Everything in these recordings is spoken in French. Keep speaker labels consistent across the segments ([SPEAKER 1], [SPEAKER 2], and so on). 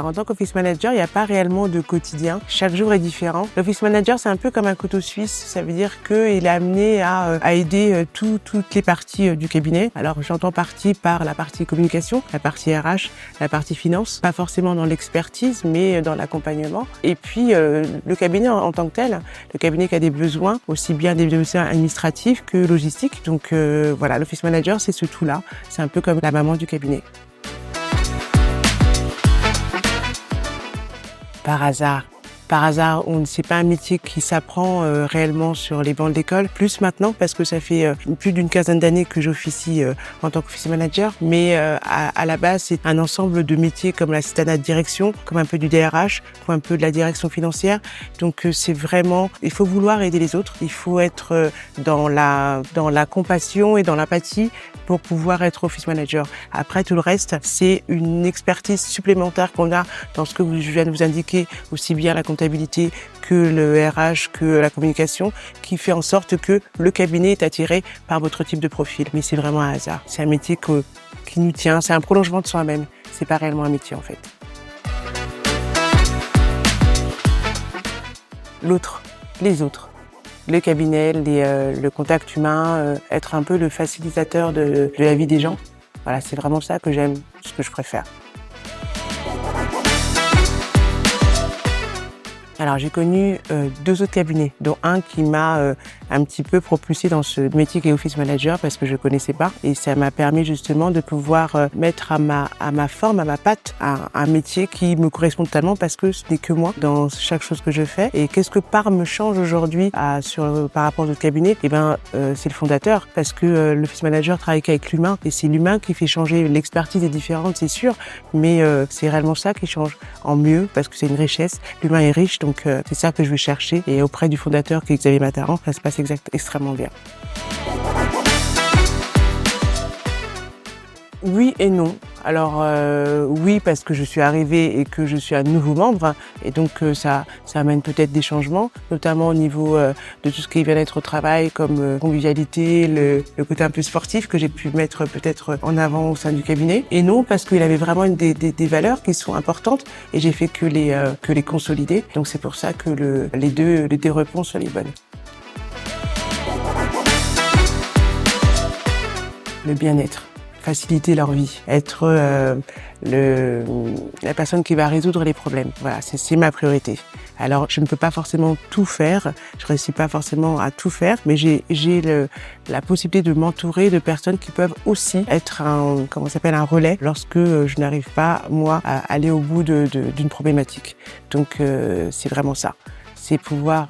[SPEAKER 1] Alors, en tant qu'office manager, il n'y a pas réellement de quotidien. Chaque jour est différent. L'office manager, c'est un peu comme un couteau suisse. Ça veut dire qu'il est amené à aider toutes les parties du cabinet. Alors, j'entends partie par la partie communication, la partie RH, la partie finance. Pas forcément dans l'expertise, mais dans l'accompagnement. Et puis, le cabinet en tant que tel, le cabinet qui a des besoins, aussi bien des besoins administratifs que logistiques. Donc, voilà, l'office manager, c'est ce tout-là. C'est un peu comme la maman du cabinet. Par hasard, c'est pas un métier qui s'apprend réellement sur les bancs de l'école. Plus maintenant, parce que ça fait plus d'une quinzaine d'années que j'officie en tant qu'office manager. Mais à la base, c'est un ensemble de métiers comme l'assistanat de direction, comme un peu du DRH, comme un peu de la direction financière. Donc c'est vraiment, il faut vouloir aider les autres. Il faut être dans la compassion et dans l'empathie pour pouvoir être office manager. Après, tout le reste, c'est une expertise supplémentaire qu'on a dans ce que je viens de vous indiquer, aussi bien la comptabilité que le RH, que la communication, qui fait en sorte que le cabinet est attiré par votre type de profil. Mais c'est vraiment un hasard. C'est un métier qui nous tient, c'est un prolongement de soi-même. C'est pas réellement un métier en fait. L'autre, les autres. Le cabinet, le contact humain, être un peu le facilitateur de la vie des gens. Voilà, c'est vraiment ça que j'aime, ce que je préfère. Alors j'ai connu 2 autres cabinets, dont un qui m'a un petit peu propulsé dans ce métier qui est office manager parce que je connaissais pas et ça m'a permis justement de pouvoir mettre à ma forme, à ma patte, un métier qui me correspond totalement parce que ce n'est que moi dans chaque chose que je fais. Et qu'est-ce que me change aujourd'hui par rapport aux autres cabinets? Eh ben c'est le fondateur parce que l'office manager travaille qu'avec l'humain et c'est l'humain qui fait changer. L'expertise est différente, c'est sûr, mais c'est réellement ça qui change en mieux parce que c'est une richesse. L'humain est riche. Donc c'est ça que je veux chercher et auprès du fondateur qui est Xavier Mataran, ça se passe extrêmement bien. Oui et non. Alors oui parce que je suis arrivée et que je suis un nouveau membre et donc ça amène peut-être des changements, notamment au niveau de tout ce qui est bien-être au travail comme convivialité, le côté un peu sportif que j'ai pu mettre peut-être en avant au sein du cabinet. Et non parce qu'il avait vraiment des valeurs qui sont importantes et j'ai fait que les consolider. Donc c'est pour ça que les deux réponses sont les bonnes. Le bien-être. Faciliter leur vie, être la personne qui va résoudre les problèmes. Voilà, c'est ma priorité. Alors, je ne peux pas forcément tout faire, je réussis pas forcément à tout faire, mais j'ai la possibilité de m'entourer de personnes qui peuvent aussi être un relais lorsque je n'arrive pas, moi, à aller au bout d'une problématique. Donc, c'est vraiment ça. C'est pouvoir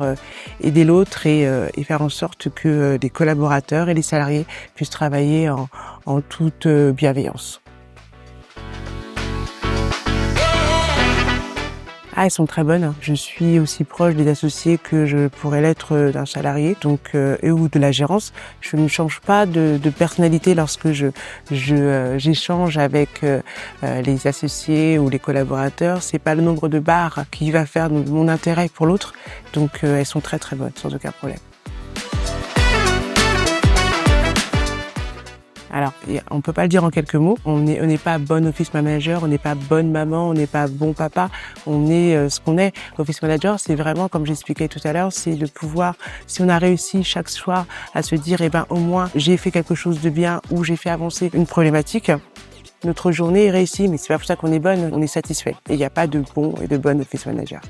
[SPEAKER 1] aider l'autre et faire en sorte que les collaborateurs et les salariés puissent travailler en toute bienveillance. Ah, elles sont très bonnes. Je suis aussi proche des associés que je pourrais l'être d'un salarié, donc ou de la gérance. Je ne change pas de personnalité lorsque j'échange avec les associés ou les collaborateurs. C'est pas le nombre de barres qui va faire mon intérêt pour l'autre. Donc elles sont très très bonnes, sans aucun problème. Alors, on peut pas le dire en quelques mots. On n'est pas bon office manager, on n'est pas bonne maman, on n'est pas bon papa. On est ce qu'on est. Office manager, c'est vraiment, comme j'expliquais tout à l'heure, c'est de pouvoir, si on a réussi chaque soir à se dire, au moins, j'ai fait quelque chose de bien ou j'ai fait avancer une problématique, notre journée est réussie. Mais c'est pas pour ça qu'on est bonne, on est satisfait. Et il n'y a pas de bon et de bonne office manager.